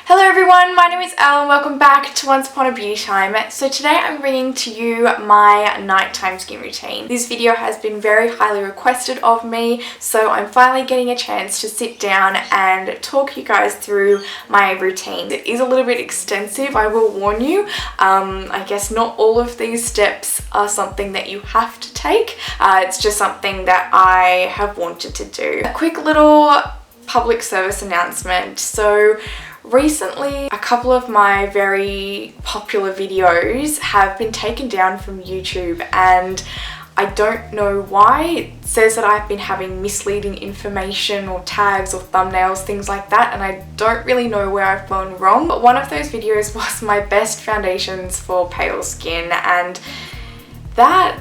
Hello everyone, my name is Elle and welcome back to Once Upon a Beauty Time. So today I'm bringing to you my nighttime skin routine. This video has been very highly requested of me, so I'm finally getting a chance to sit down and talk you guys through my routine. It is a little bit extensive, I will warn you. I guess not all of these steps are something that you have to take. It's just something that I have wanted to do. A quick little public service announcement. So recently, a couple of my very popular videos have been taken down from YouTube and I don't know why. It says that I've been having misleading information or tags or thumbnails, things like that, and I don't really know where I've gone wrong. But one of those videos was my best foundations for pale skin, and that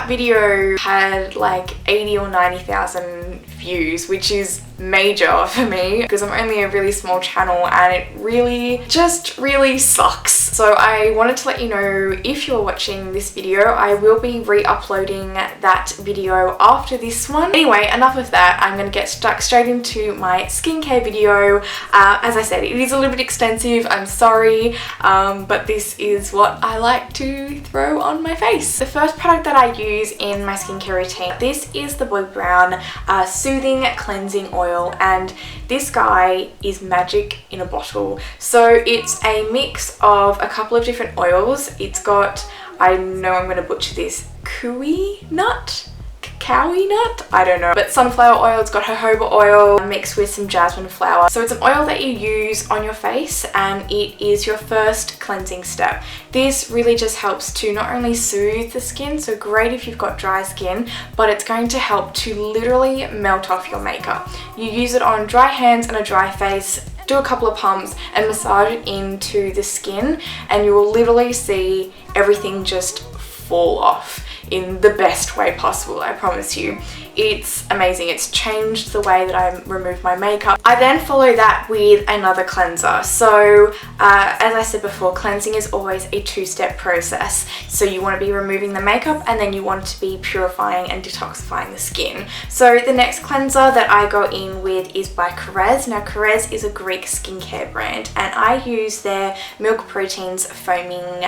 video had like 80 or 90,000 views, which is major for me because I'm only a really small channel and it really sucks. So I wanted to let you know, if you're watching this video, I will be re-uploading that video after this one. Anyway, enough of that. I'm going to get stuck straight into my skincare video. As I said, it is a little bit extensive, I'm sorry, but this is what I like to throw on my face. The first product that I use in my skincare routine, this is the Bobbi Brown Soothing Cleansing Oil, and this guy is magic in a bottle. So it's a mix of a couple of different oils. It's got, I know I'm going to butcher this, cacao nut, I don't know, but sunflower oil. It's got jojoba oil mixed with some jasmine flower. So it's an oil that you use on your face and it is your first cleansing step. This really just helps to not only soothe the skin, so great if you've got dry skin, but it's going to help to literally melt off your makeup. You use it on dry hands and a dry face, do a couple of pumps and massage it into the skin and you will literally see everything just fall off in the best way possible, I promise you. It's amazing. It's changed the way that I remove my makeup. I then follow that with another cleanser. So as I said before, cleansing is always a two-step process. So you want to be removing the makeup and then you want to be purifying and detoxifying the skin. So the next cleanser that I go in with is by Korres. Now Korres is a Greek skincare brand and I use their Milk Proteins Foaming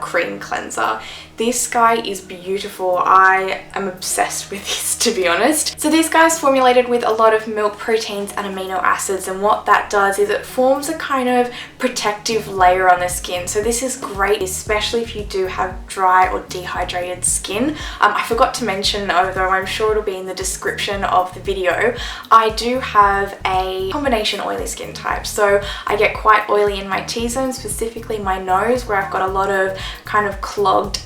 Cream Cleanser. This guy is beautiful. I am obsessed with this, to be honest. So this guy is formulated with a lot of milk proteins and amino acids, and what that does is it forms a kind of protective layer on the skin. So this is great, especially if you do have dry or dehydrated skin. I forgot to mention, although I'm sure it'll be in the description of the video, I do have a combination oily skin type. So I get quite oily in my T-zone, specifically my nose, where I've got a lot of kind of clogged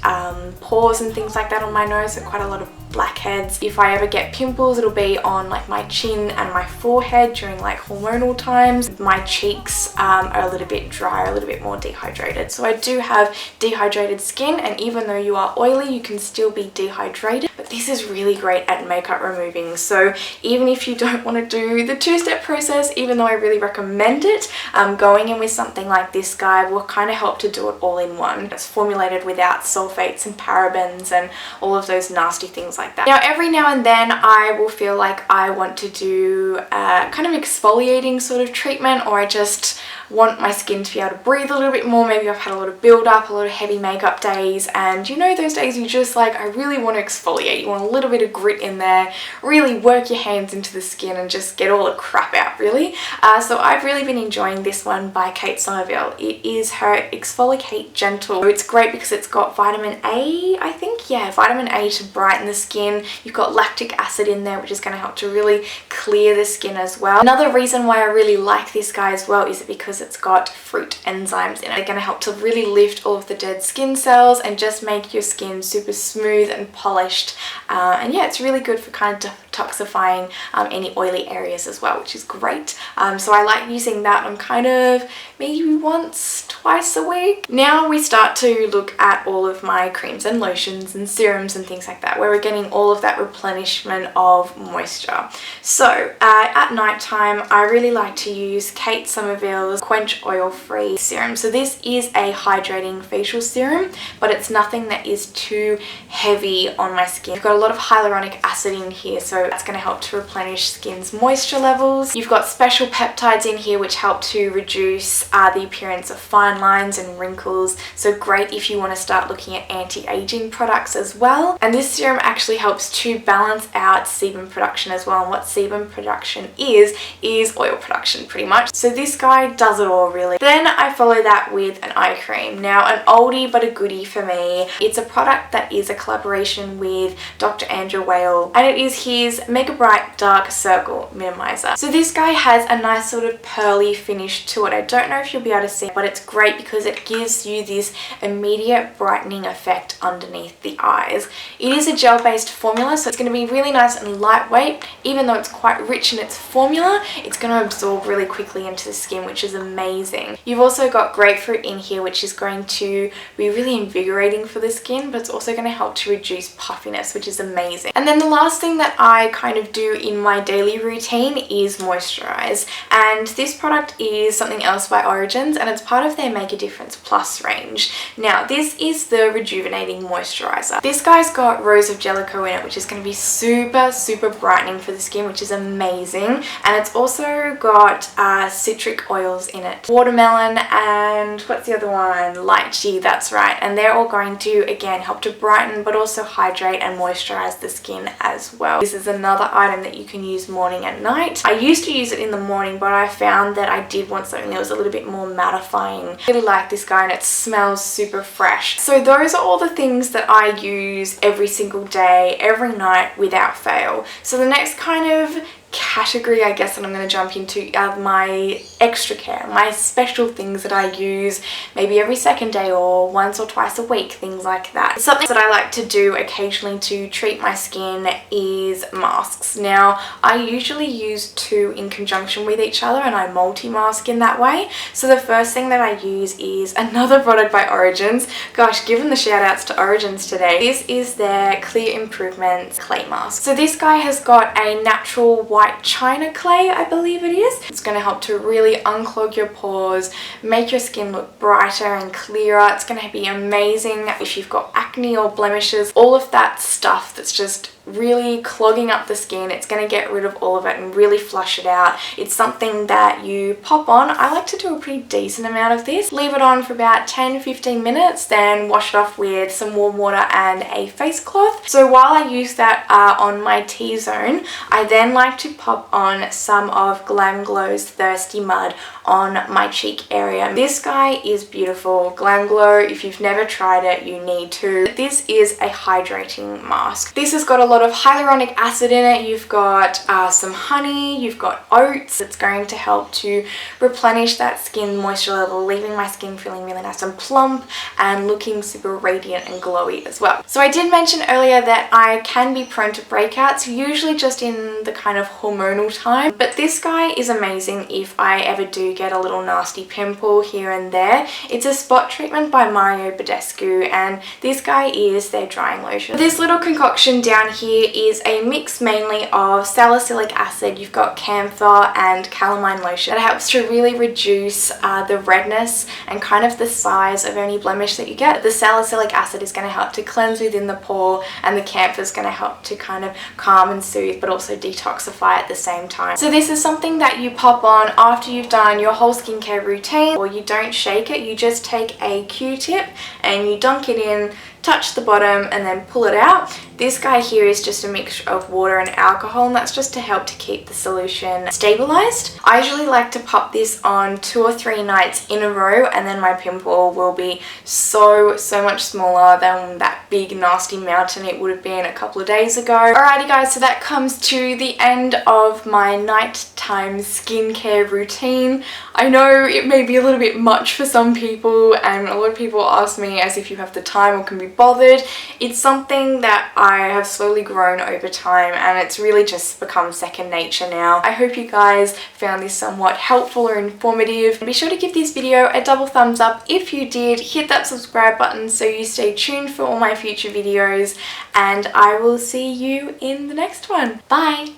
pores and things like that on my nose, so quite a lot of blackheads. If I ever get pimples, it'll be on like my chin and my forehead during like hormonal times. My cheeks are a little bit dry, a little bit more dehydrated. So I do have dehydrated skin, and even though you are oily, you can still be dehydrated. But this is really great at makeup removing. So even if you don't want to do the two-step process, even though I really recommend it, going in with something like this guy will kind of help to do it all in one. It's formulated without sulfates and parabens and all of those nasty things like that. Now every now and then I will feel like I want to do a kind of exfoliating sort of treatment, or I just want my skin to be able to breathe a little bit more. Maybe I've had a lot of build up, a lot of heavy makeup days, and you know those days you just like, I really want to exfoliate. You want a little bit of grit in there, really work your hands into the skin and just get all the crap out, really. So I've really been enjoying this one by Somerville. It is her ExfoliKate Gentle. It's great because it's got vitamin A, I think, yeah, vitamin A to brighten the skin. You've got lactic acid in there, which is going to help to really clear the skin as well. Another reason why I really like this guy as well is because it's got fruit enzymes in it. They're going to help to really lift all of the dead skin cells and just make your skin super smooth and polished. And yeah, it's really good for kind of detoxifying any oily areas as well, which is great. So I like using that on kind of maybe once, twice a week. Now we start to look at all of my creams and lotions and serums and things like that, where we're getting all of that replenishment of moisture. So at night time, I really like to use Somerville's Quench oil-free serum. So this is a hydrating facial serum, but it's nothing that is too heavy on my skin. I've got a lot of hyaluronic acid in here, so that's going to help to replenish skin's moisture levels. You've got special peptides in here which help to reduce the appearance of fine lines and wrinkles, so great if you want to start looking at anti-aging products as well. And this serum actually helps to balance out sebum production as well, and what sebum production is oil production pretty much. So this guy does it all really. Then I follow that with an eye cream. Now an oldie but a goodie for me. It's a product that is a collaboration with Dr. Andrew Weil, and it is his Mega Bright Dark Circle Minimizer. So this guy has a nice sort of pearly finish to it. I don't know if you'll be able to see, but it's great because it gives you this immediate brightening effect underneath the eyes. It is a gel based formula, so it's going to be really nice and lightweight. Even though it's quite rich in its formula, it's going to absorb really quickly into the skin, which is amazing. You've also got grapefruit in here, which is going to be really invigorating for the skin, but it's also going to help to reduce puffiness, which is amazing. And then the last thing that I kind of do in my daily routine is moisturize, and this product is something else by Origins, and it's part of their Make a Difference Plus range. Now this is the Rejuvenating Moisturiser. This guy's got Rose of Jellicoe in it, which is going to be super brightening for the skin, which is amazing. And it's also got citric oils in it, watermelon, and what's the other one, lychee, that's right. And they're all going to again help to brighten but also hydrate and moisturize the skin as well. This is another item that you can use morning and night. I used to use it in the morning, but I found that I did want something that was a little bit more mattifying. I really like this guy, and it smells super fresh. So those are all the things that I use every single day, every night without fail. So the next kind of category I guess that I'm going to jump into are my extra care, my special things that I use maybe every second day or once or twice a week, things like that. Something that I like to do occasionally to treat my skin is masks. Now I usually use two in conjunction with each other, and I multi-mask in that way. So the first thing that I use is another product by Origins. Gosh, given the shout outs to Origins today. This is their Clear Improvements Clay Mask. So this guy has got a natural white china clay, I believe it is. It's going to help to really unclog your pores, make your skin look brighter and clearer. It's going to be amazing if you've got acne or blemishes, all of that stuff that's just really clogging up the skin. It's going to get rid of all of it and really flush it out. It's something that you pop on. I like to do a pretty decent amount of this. Leave it on for about 10-15 minutes, then wash it off with some warm water and a face cloth. So while I use that on my T-zone, I then like to pop on some of Glam Glow's ThirstyMud on my cheek area. This guy is beautiful. Glam Glow, if you've never tried it, you need to. This is a hydrating mask. This has got a lot of hyaluronic acid in it. You've got some honey, you've got oats. It's going to help to replenish that skin moisture level, leaving my skin feeling really nice and plump and looking super radiant and glowy as well. So I did mention earlier that I can be prone to breakouts, usually just in the kind of hormonal time, but this guy is amazing if I ever do get a little nasty pimple here and there. It's a spot treatment by Badescu, and this guy is their drying lotion. This little concoction down here is a mix mainly of salicylic acid. You've got camphor and calamine lotion. It helps to really reduce the redness and kind of the size of any blemish that you get. The salicylic acid is going to help to cleanse within the pore, and the camphor is going to help to kind of calm and soothe but also detoxify at the same time. So this is something that you pop on after you've done your whole skincare routine, or you don't shake it, you just take a Q-tip and you dunk it in, touch the bottom and then pull it out. This guy here is just a mixture of water and alcohol, and that's just to help to keep the solution stabilized. I usually like to pop this on 2 or 3 nights in a row, and then my pimple will be so much smaller than that big nasty mountain it would have been a couple of days ago. Alrighty guys, so that comes to the end of my nighttime skincare routine. I know it may be a little bit much for some people, and a lot of people ask me as if you have the time or can be bothered. It's something that I have slowly grown over time, and it's really just become second nature now. I hope you guys found this somewhat helpful or informative. Be sure to give this video a double thumbs up if you did. Hit that subscribe button so you stay tuned for all my future videos, and I will see you in the next one. Bye!